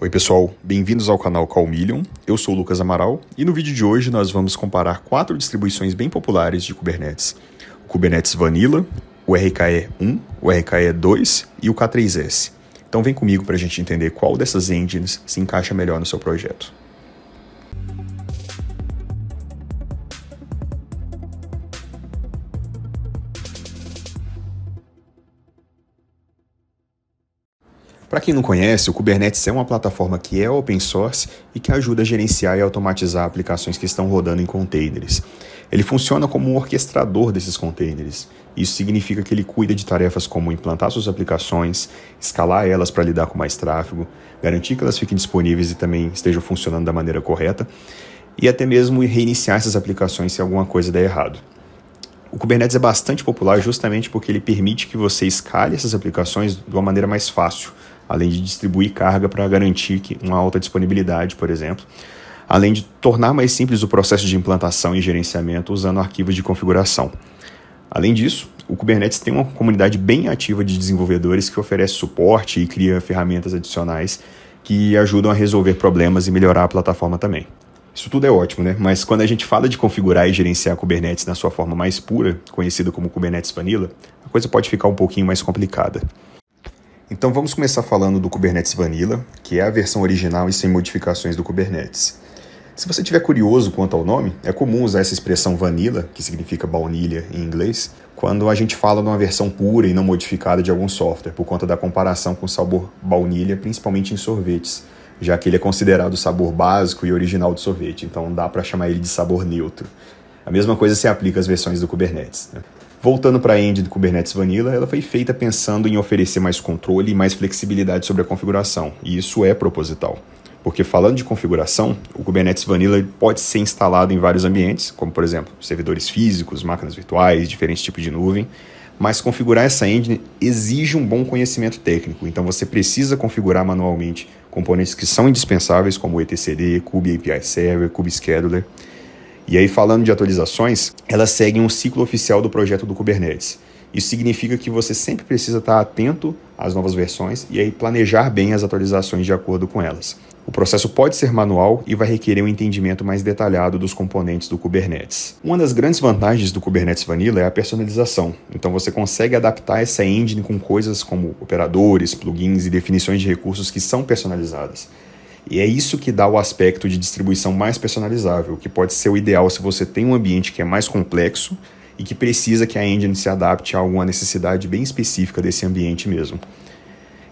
Oi pessoal, bem-vindos ao canal Calmillion, eu sou o Lucas Amaral e no vídeo de hoje nós vamos comparar 4 distribuições bem populares de Kubernetes. O Kubernetes Vanilla, o RKE 1, o RKE 2 e o K3S. Então vem comigo para a gente entender qual dessas engines se encaixa melhor no seu projeto. Para quem não conhece, o Kubernetes é uma plataforma que é open source e que ajuda a gerenciar e automatizar aplicações que estão rodando em containers. Ele funciona como um orquestrador desses containers. Isso significa que ele cuida de tarefas como implantar suas aplicações, escalar elas para lidar com mais tráfego, garantir que elas fiquem disponíveis e também estejam funcionando da maneira correta, e até mesmo reiniciar essas aplicações se alguma coisa der errado. O Kubernetes é bastante popular justamente porque ele permite que você escale essas aplicações de uma maneira mais fácil, além de distribuir carga para garantir uma alta disponibilidade, por exemplo, além de tornar mais simples o processo de implantação e gerenciamento usando arquivos de configuração. Além disso, o Kubernetes tem uma comunidade bem ativa de desenvolvedores que oferece suporte e cria ferramentas adicionais que ajudam a resolver problemas e melhorar a plataforma também. Isso tudo é ótimo, né? Mas quando a gente fala de configurar e gerenciar Kubernetes na sua forma mais pura, conhecida como Kubernetes Vanilla, a coisa pode ficar um pouquinho mais complicada. Então vamos começar falando do Kubernetes Vanilla, que é a versão original e sem modificações do Kubernetes. Se você estiver curioso quanto ao nome, é comum usar essa expressão vanilla, que significa baunilha em inglês, quando a gente fala de uma versão pura e não modificada de algum software, por conta da comparação com o sabor baunilha, principalmente em sorvetes, já que ele é considerado o sabor básico e original do sorvete, então dá para chamar ele de sabor neutro. A mesma coisa se aplica às versões do Kubernetes, né? Voltando para a engine do Kubernetes Vanilla, ela foi feita pensando em oferecer mais controle e mais flexibilidade sobre a configuração, e isso é proposital. Porque falando de configuração, o Kubernetes Vanilla pode ser instalado em vários ambientes, como por exemplo, servidores físicos, máquinas virtuais, diferentes tipos de nuvem, mas configurar essa engine exige um bom conhecimento técnico, então você precisa configurar manualmente componentes que são indispensáveis, como o etcd, Kube API Server, Kube Scheduler. E aí, falando de atualizações, elas seguem um ciclo oficial do projeto do Kubernetes. Isso significa que você sempre precisa estar atento às novas versões e aí planejar bem as atualizações de acordo com elas. O processo pode ser manual e vai requerer um entendimento mais detalhado dos componentes do Kubernetes. Uma das grandes vantagens do Kubernetes Vanilla é a personalização. Então você consegue adaptar essa engine com coisas como operadores, plugins e definições de recursos que são personalizadas. E é isso que dá o aspecto de distribuição mais personalizável, que pode ser o ideal se você tem um ambiente que é mais complexo e que precisa que a engine se adapte a alguma necessidade bem específica desse ambiente mesmo.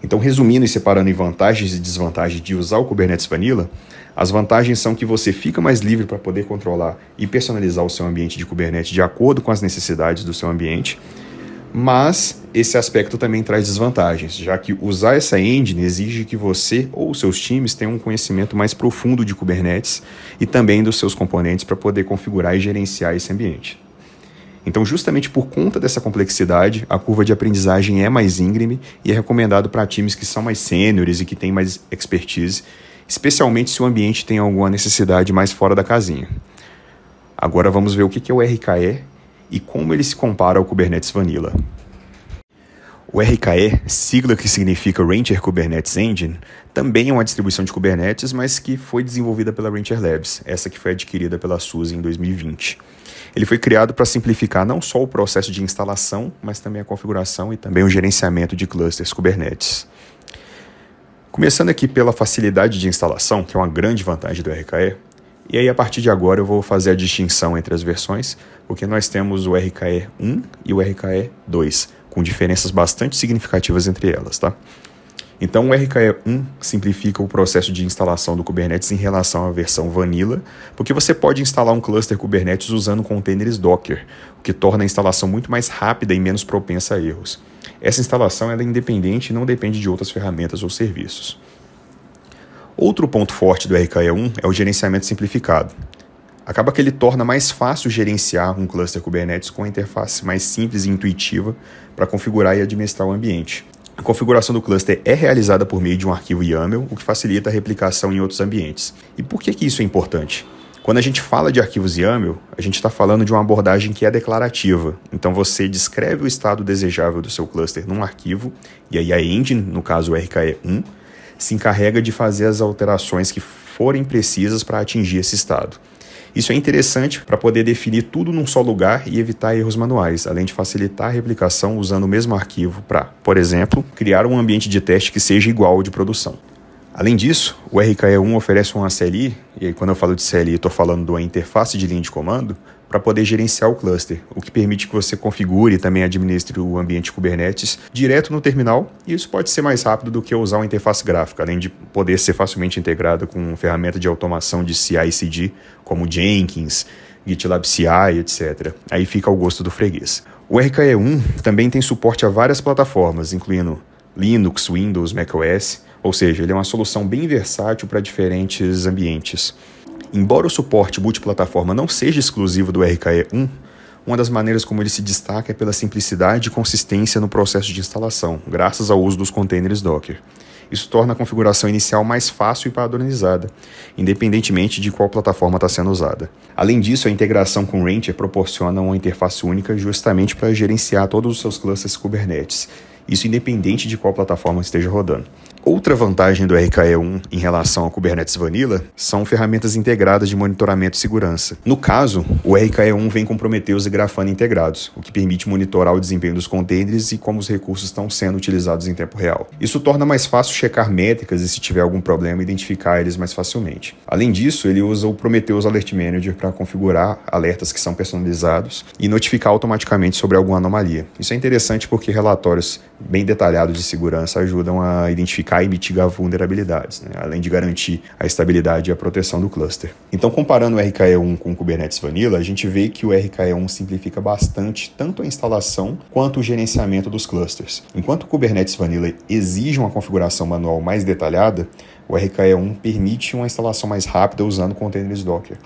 Então, resumindo e separando em vantagens e desvantagens de usar o Kubernetes Vanilla, as vantagens são que você fica mais livre para poder controlar e personalizar o seu ambiente de Kubernetes de acordo com as necessidades do seu ambiente, mas esse aspecto também traz desvantagens, já que usar essa engine exige que você ou seus times tenham um conhecimento mais profundo de Kubernetes e também dos seus componentes para poder configurar e gerenciar esse ambiente. Então, justamente por conta dessa complexidade, a curva de aprendizagem é mais íngreme e é recomendado para times que são mais sêniores e que têm mais expertise, especialmente se o ambiente tem alguma necessidade mais fora da casinha. Agora vamos ver o que é o RKE e como ele se compara ao Kubernetes Vanilla. O RKE, sigla que significa Rancher Kubernetes Engine, também é uma distribuição de Kubernetes, mas que foi desenvolvida pela Rancher Labs, essa que foi adquirida pela SUSE em 2020. Ele foi criado para simplificar não só o processo de instalação, mas também a configuração e também o gerenciamento de clusters Kubernetes. Começando aqui pela facilidade de instalação, que é uma grande vantagem do RKE, e aí a partir de agora eu vou fazer a distinção entre as versões, porque nós temos o RKE 1 e o RKE 2, com diferenças bastante significativas entre elas, tá? Então o RKE 1 simplifica o processo de instalação do Kubernetes em relação à versão Vanilla, porque você pode instalar um cluster Kubernetes usando containers Docker, o que torna a instalação muito mais rápida e menos propensa a erros. Essa instalação ela é independente e não depende de outras ferramentas ou serviços. Outro ponto forte do RKE 1 é o gerenciamento simplificado. Acaba que ele torna mais fácil gerenciar um cluster Kubernetes com a interface mais simples e intuitiva para configurar e administrar o ambiente. A configuração do cluster é realizada por meio de um arquivo YAML, o que facilita a replicação em outros ambientes. E por que isso é importante? Quando a gente fala de arquivos YAML, a gente está falando de uma abordagem que é declarativa. Então você descreve o estado desejável do seu cluster num arquivo, e aí a engine, no caso o RKE 1, se encarrega de fazer as alterações que forem precisas para atingir esse estado. Isso é interessante para poder definir tudo num só lugar e evitar erros manuais, além de facilitar a replicação usando o mesmo arquivo para, por exemplo, criar um ambiente de teste que seja igual ao de produção. Além disso, o RKE1 oferece uma CLI, e aí quando eu falo de CLI estou falando de uma interface de linha de comando, para poder gerenciar o cluster, o que permite que você configure e também administre o ambiente Kubernetes direto no terminal, e isso pode ser mais rápido do que usar uma interface gráfica, além de poder ser facilmente integrado com ferramentas de automação de CI/CD, como Jenkins, GitLab CI, etc. Aí fica ao gosto do freguês. O RKE1 também tem suporte a várias plataformas, incluindo Linux, Windows, macOS, ou seja, ele é uma solução bem versátil para diferentes ambientes. Embora o suporte multiplataforma não seja exclusivo do RKE1, uma das maneiras como ele se destaca é pela simplicidade e consistência no processo de instalação, graças ao uso dos containers Docker. Isso torna a configuração inicial mais fácil e padronizada, independentemente de qual plataforma está sendo usada. Além disso, a integração com Rancher proporciona uma interface única justamente para gerenciar todos os seus clusters Kubernetes, isso independente de qual plataforma esteja rodando. Outra vantagem do RKE1 em relação ao Kubernetes Vanilla são ferramentas integradas de monitoramento e segurança. No caso, o RKE1 vem com Prometheus e Grafana integrados, o que permite monitorar o desempenho dos containers e como os recursos estão sendo utilizados em tempo real. Isso torna mais fácil checar métricas e, se tiver algum problema, identificar eles mais facilmente. Além disso, ele usa o Prometheus Alert Manager para configurar alertas que são personalizados e notificar automaticamente sobre alguma anomalia. Isso é interessante porque relatórios bem detalhados de segurança ajudam a identificar e mitigar vulnerabilidades, né? Além de garantir a estabilidade e a proteção do cluster. Então, comparando o RKE1 com o Kubernetes Vanilla, a gente vê que o RKE1 simplifica bastante tanto a instalação quanto o gerenciamento dos clusters. Enquanto o Kubernetes Vanilla exige uma configuração manual mais detalhada, o RKE1 permite uma instalação mais rápida usando containers Docker,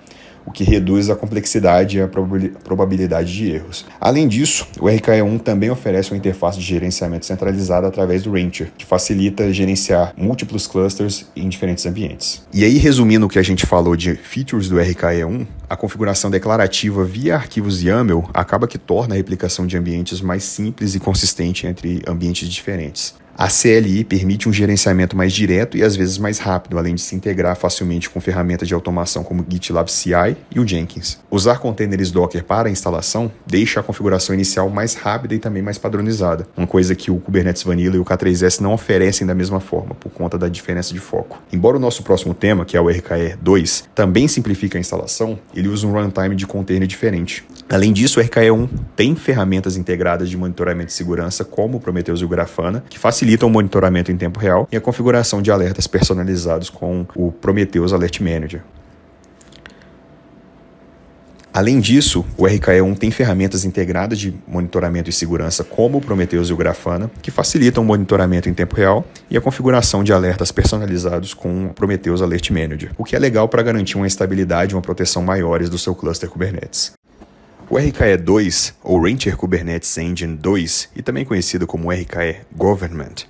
o que reduz a complexidade e a probabilidade de erros. Além disso, o RKE1 também oferece uma interface de gerenciamento centralizada através do Rancher, que facilita gerenciar múltiplos clusters em diferentes ambientes. E aí, resumindo o que a gente falou de features do RKE1, a configuração declarativa via arquivos YAML acaba que torna a replicação de ambientes mais simples e consistente entre ambientes diferentes. A CLI permite um gerenciamento mais direto e às vezes mais rápido, além de se integrar facilmente com ferramentas de automação como GitLab CI e o Jenkins. Usar containers Docker para a instalação deixa a configuração inicial mais rápida e também mais padronizada, uma coisa que o Kubernetes Vanilla e o K3S não oferecem da mesma forma, por conta da diferença de foco. Embora o nosso próximo tema, que é o RKE2, também simplifique a instalação, ele usa um runtime de container diferente. Além disso, o RKE1 tem ferramentas integradas de monitoramento de segurança, como o Prometheus e o Grafana, que facilitam o monitoramento em tempo real e a configuração de alertas personalizados com o Prometheus Alert Manager. Além disso, o RKE1 tem ferramentas integradas de monitoramento e segurança, como o Prometheus e o Grafana, que facilitam o monitoramento em tempo real e a configuração de alertas personalizados com o Prometheus Alert Manager, o que é legal para garantir uma estabilidade e uma proteção maiores do seu cluster Kubernetes. O RKE2, ou Rancher Kubernetes Engine 2, e também conhecido como RKE Government,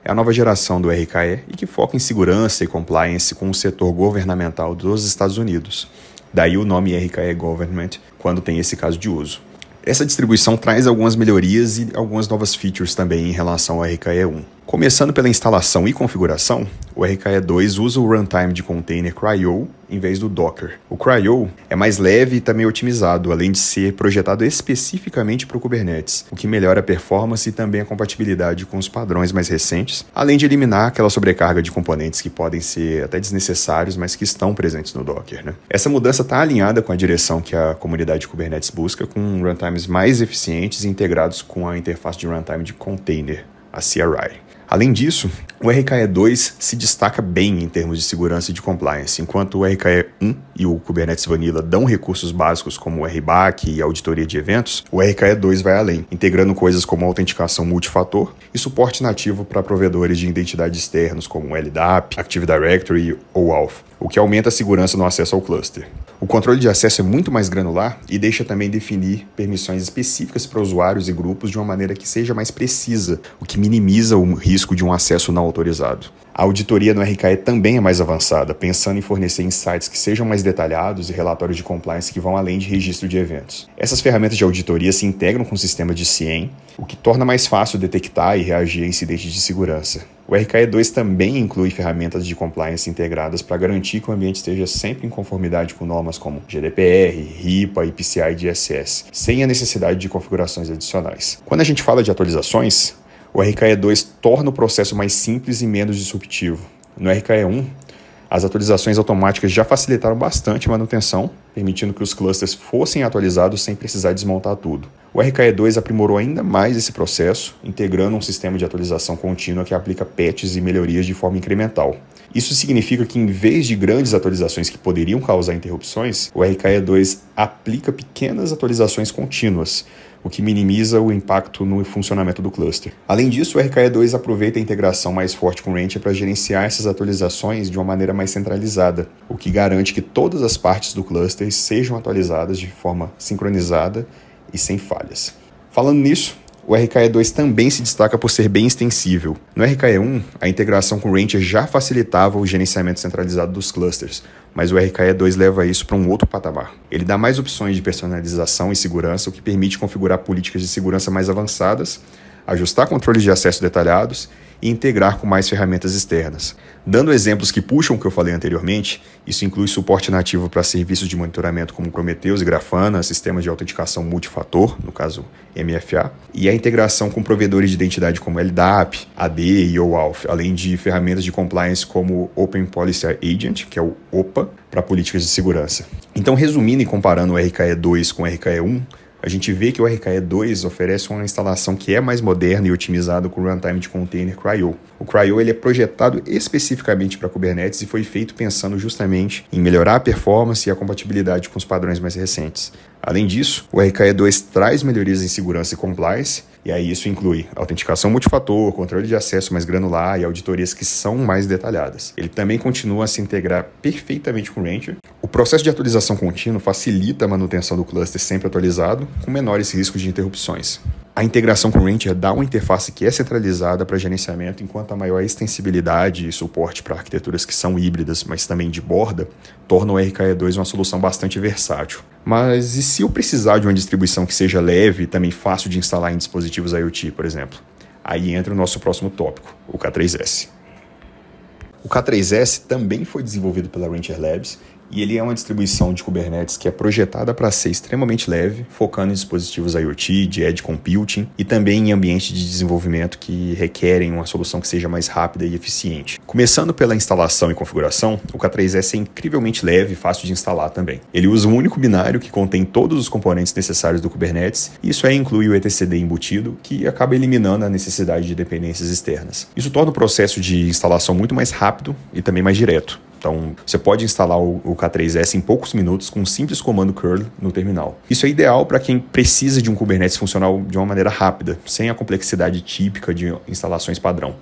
é a nova geração do RKE e que foca em segurança e compliance com o setor governamental dos Estados Unidos. Daí o nome RKE Government, quando tem esse caso de uso. Essa distribuição traz algumas melhorias e algumas novas features também em relação ao RKE1. Começando pela instalação e configuração, o RKE2 usa o runtime de container CRI-O em vez do Docker. O CRI-O é mais leve e também otimizado, além de ser projetado especificamente para o Kubernetes, o que melhora a performance e também a compatibilidade com os padrões mais recentes, além de eliminar aquela sobrecarga de componentes que podem ser até desnecessários, mas que estão presentes no Docker, né? Essa mudança está alinhada com a direção que a comunidade Kubernetes busca, com runtimes mais eficientes e integrados com a interface de runtime de container, a CRI. Além disso, o RKE2 se destaca bem em termos de segurança e de compliance. Enquanto o RKE1 e o Kubernetes Vanilla dão recursos básicos como o RBAC e auditoria de eventos, o RKE2 vai além, integrando coisas como autenticação multifator e suporte nativo para provedores de identidade externos como LDAP, Active Directory ou Auth, o que aumenta a segurança no acesso ao cluster. O controle de acesso é muito mais granular e deixa também definir permissões específicas para usuários e grupos de uma maneira que seja mais precisa, o que minimiza o risco de um acesso não autorizado. A auditoria no RKE também é mais avançada, pensando em fornecer insights que sejam mais detalhados e relatórios de compliance que vão além de registro de eventos. Essas ferramentas de auditoria se integram com o sistema de CIEM, o que torna mais fácil detectar e reagir a incidentes de segurança, O RKE2 também inclui ferramentas de compliance integradas para garantir que o ambiente esteja sempre em conformidade com normas como GDPR, RIPA e PCI DSS, sem a necessidade de configurações adicionais. Quando a gente fala de atualizações, o RKE2 torna o processo mais simples e menos disruptivo. No RKE1, as atualizações automáticas já facilitaram bastante a manutenção, permitindo que os clusters fossem atualizados sem precisar desmontar tudo. O RKE2 aprimorou ainda mais esse processo, integrando um sistema de atualização contínua que aplica patches e melhorias de forma incremental. Isso significa que, em vez de grandes atualizações que poderiam causar interrupções, o RKE2 aplica pequenas atualizações contínuas, o que minimiza o impacto no funcionamento do cluster. Além disso, o RKE2 aproveita a integração mais forte com o Rancher para gerenciar essas atualizações de uma maneira mais centralizada, o que garante que todas as partes do cluster sejam atualizadas de forma sincronizada e sem falhas. Falando nisso, o RKE2 também se destaca por ser bem extensível. No RKE1, a integração com o Rancher já facilitava o gerenciamento centralizado dos clusters, mas o RKE2 leva isso para um outro patamar. Ele dá mais opções de personalização e segurança, o que permite configurar políticas de segurança mais avançadas, ajustar controles de acesso detalhados e integrar com mais ferramentas externas. Dando exemplos que puxam o que eu falei anteriormente, isso inclui suporte nativo para serviços de monitoramento como Prometheus e Grafana, sistemas de autenticação multifator, no caso MFA, e a integração com provedores de identidade como LDAP, AD e OAuth, além de ferramentas de compliance como Open Policy Agent, que é o OPA, para políticas de segurança. Então, resumindo e comparando o RKE2 com o RKE1, a gente vê que o RKE2 oferece uma instalação que é mais moderna e otimizada com o runtime de container CRI-O. O CRI-O ele é projetado especificamente para Kubernetes e foi feito pensando justamente em melhorar a performance e a compatibilidade com os padrões mais recentes. Além disso, o RKE2 traz melhorias em segurança e compliance, e aí isso inclui autenticação multifator, controle de acesso mais granular e auditorias que são mais detalhadas. Ele também continua a se integrar perfeitamente com o Rancher. O processo de atualização contínua facilita a manutenção do cluster sempre atualizado, com menores riscos de interrupções. A integração com o Rancher dá uma interface que é centralizada para gerenciamento, enquanto a maior extensibilidade e suporte para arquiteturas que são híbridas, mas também de borda, torna o RKE2 uma solução bastante versátil. Mas e se eu precisar de uma distribuição que seja leve e também fácil de instalar em dispositivos IoT, por exemplo? Aí entra o nosso próximo tópico, o K3S. O K3S também foi desenvolvido pela Rancher Labs e ele é uma distribuição de Kubernetes que é projetada para ser extremamente leve, focando em dispositivos IoT, de Edge Computing e também em ambientes de desenvolvimento que requerem uma solução que seja mais rápida e eficiente. Começando pela instalação e configuração, o K3S é incrivelmente leve e fácil de instalar também. Ele usa um único binário que contém todos os componentes necessários do Kubernetes, e isso aí inclui o etcd embutido, que acaba eliminando a necessidade de dependências externas. Isso torna o processo de instalação muito mais rápido e também mais direto. Então, você pode instalar o K3S em poucos minutos com um simples comando curl no terminal. Isso é ideal para quem precisa de um Kubernetes funcional de uma maneira rápida, sem a complexidade típica de instalações padrão.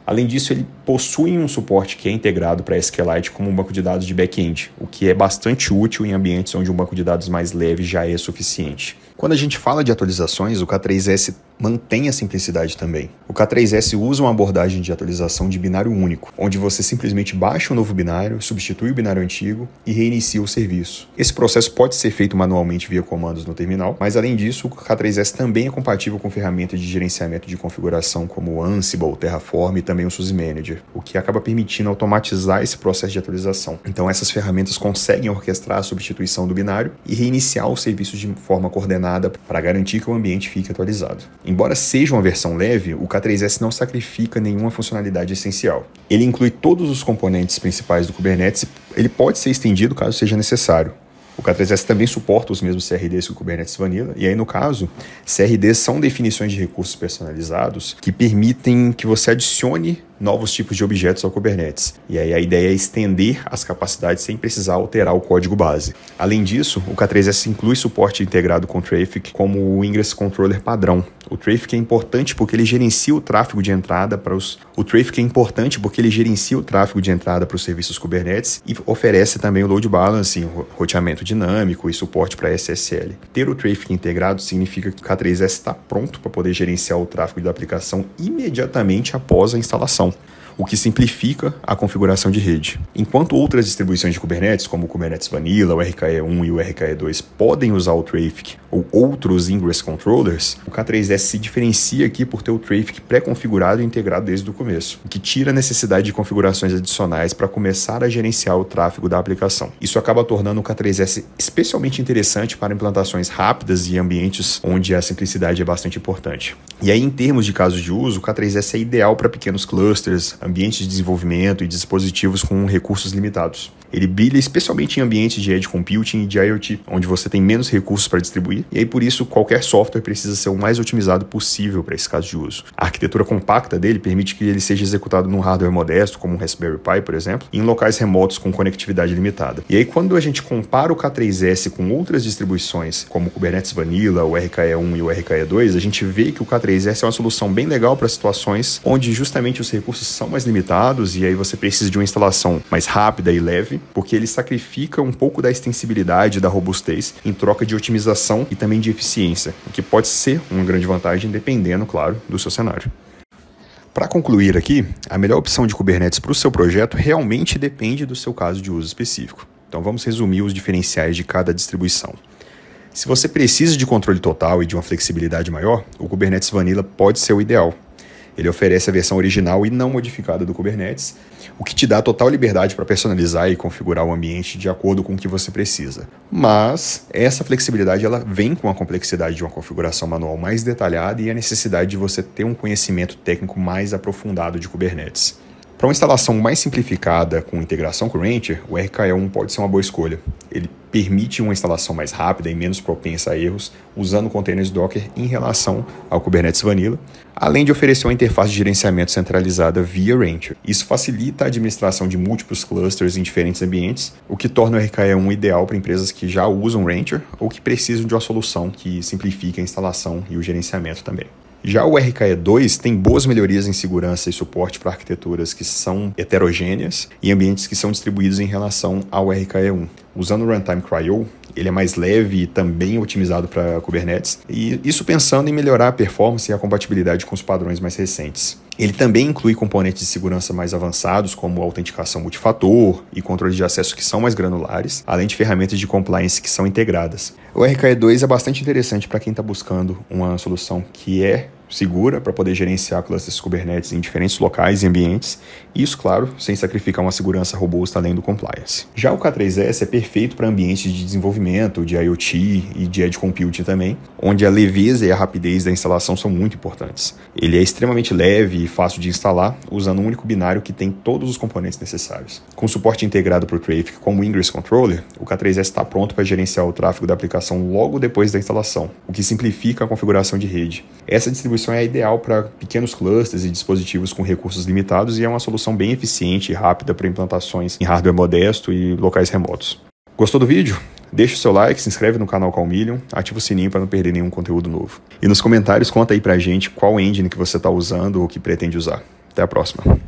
Além disso, ele possui um suporte que é integrado para SQLite como um banco de dados de back-end, o que é bastante útil em ambientes onde um banco de dados mais leve já é suficiente. Quando a gente fala de atualizações, o K3S mantém a simplicidade também. O K3S usa uma abordagem de atualização de binário único, onde você simplesmente baixa um novo binário, substitui o binário antigo e reinicia o serviço. Esse processo pode ser feito manualmente via comandos no terminal, mas além disso, o K3S também é compatível com ferramentas de gerenciamento de configuração como o Ansible, Terraform e também o SUSE Manager, o que acaba permitindo automatizar esse processo de atualização. Então essas ferramentas conseguem orquestrar a substituição do binário e reiniciar o serviço de forma coordenada para garantir que o ambiente fique atualizado. Embora seja uma versão leve, o K3S não sacrifica nenhuma funcionalidade essencial. Ele inclui todos os componentes principais do Kubernetes, ele pode ser estendido caso seja necessário. O K3S também suporta os mesmos CRDs que o Kubernetes Vanilla, e aí no caso, CRDs são definições de recursos personalizados que permitem que você adicione novos tipos de objetos ao Kubernetes. E aí a ideia é estender as capacidades sem precisar alterar o código base. Além disso, o K3S inclui suporte integrado com o Traefik como o Ingress Controller padrão. O Traefik é importante porque ele gerencia o tráfego de entrada para os serviços Kubernetes e oferece também o load balancing, roteamento dinâmico e suporte para SSL. Ter o Traefik integrado significa que o K3S está pronto para poder gerenciar o tráfego da aplicação imediatamente após a instalação. O o que simplifica a configuração de rede. Enquanto outras distribuições de Kubernetes, como o Kubernetes Vanilla, o RKE1 e o RKE2, podem usar o Traefik ou outros Ingress Controllers, o K3S se diferencia aqui por ter o Traefik pré-configurado e integrado desde o começo, o que tira a necessidade de configurações adicionais para começar a gerenciar o tráfego da aplicação. Isso acaba tornando o K3S especialmente interessante para implantações rápidas e ambientes onde a simplicidade é bastante importante. E aí, em termos de casos de uso, o K3S é ideal para pequenos clusters, ambientes de desenvolvimento e dispositivos com recursos limitados. Ele brilha especialmente em ambientes de Edge Computing e de IoT, onde você tem menos recursos para distribuir, e aí por isso qualquer software precisa ser o mais otimizado possível para esse caso de uso. A arquitetura compacta dele permite que ele seja executado num hardware modesto, como um Raspberry Pi, por exemplo, e em locais remotos com conectividade limitada. E aí quando a gente compara o K3S com outras distribuições, como o Kubernetes Vanilla, o RKE1 e o RKE2, a gente vê que o K3S é uma solução bem legal para situações onde justamente os recursos são mais limitados e aí você precisa de uma instalação mais rápida e leve, porque ele sacrifica um pouco da extensibilidade e da robustez em troca de otimização e também de eficiência, o que pode ser uma grande vantagem dependendo, claro, do seu cenário. Para concluir aqui, a melhor opção de Kubernetes para o seu projeto realmente depende do seu caso de uso específico. Então vamos resumir os diferenciais de cada distribuição. Se você precisa de controle total e de uma flexibilidade maior, o Kubernetes Vanilla pode ser o ideal. Ele oferece a versão original e não modificada do Kubernetes, o que te dá total liberdade para personalizar e configurar o ambiente de acordo com o que você precisa. Mas essa flexibilidade ela vem com a complexidade de uma configuração manual mais detalhada e a necessidade de você ter um conhecimento técnico mais aprofundado de Kubernetes. Para uma instalação mais simplificada com integração com o Rancher, o RKE1 pode ser uma boa escolha. Ele permite uma instalação mais rápida e menos propensa a erros, usando containers Docker em relação ao Kubernetes Vanilla, além de oferecer uma interface de gerenciamento centralizada via Rancher. Isso facilita a administração de múltiplos clusters em diferentes ambientes, o que torna o RKE1 ideal para empresas que já usam Rancher ou que precisam de uma solução que simplifique a instalação e o gerenciamento também. Já o RKE2 tem boas melhorias em segurança e suporte para arquiteturas que são heterogêneas e ambientes que são distribuídos em relação ao RKE1. Usando o Runtime CRI-O, ele é mais leve e também otimizado para Kubernetes, e isso pensando em melhorar a performance e a compatibilidade com os padrões mais recentes. Ele também inclui componentes de segurança mais avançados, como autenticação multifator e controle de acesso que são mais granulares, além de ferramentas de compliance que são integradas. O RKE2 é bastante interessante para quem está buscando uma solução que é segura para poder gerenciar clusters Kubernetes em diferentes locais e ambientes, e isso, claro, sem sacrificar uma segurança robusta além do compliance. Já o K3S é perfeito para ambientes de desenvolvimento, de IoT e de Edge Computing também, onde a leveza e a rapidez da instalação são muito importantes. Ele é extremamente leve e fácil de instalar, usando um único binário que tem todos os componentes necessários. Com suporte integrado para o Traefik como Ingress Controller, o K3S está pronto para gerenciar o tráfego da aplicação logo depois da instalação, o que simplifica a configuração de rede. Essa distribuição é ideal para pequenos clusters e dispositivos com recursos limitados e é uma solução bem eficiente e rápida para implantações em hardware modesto e locais remotos. Gostou do vídeo? Deixa o seu like, se inscreve no canal Calmillion, ativa o sininho para não perder nenhum conteúdo novo. E nos comentários conta aí pra gente qual engine que você está usando ou que pretende usar. Até a próxima.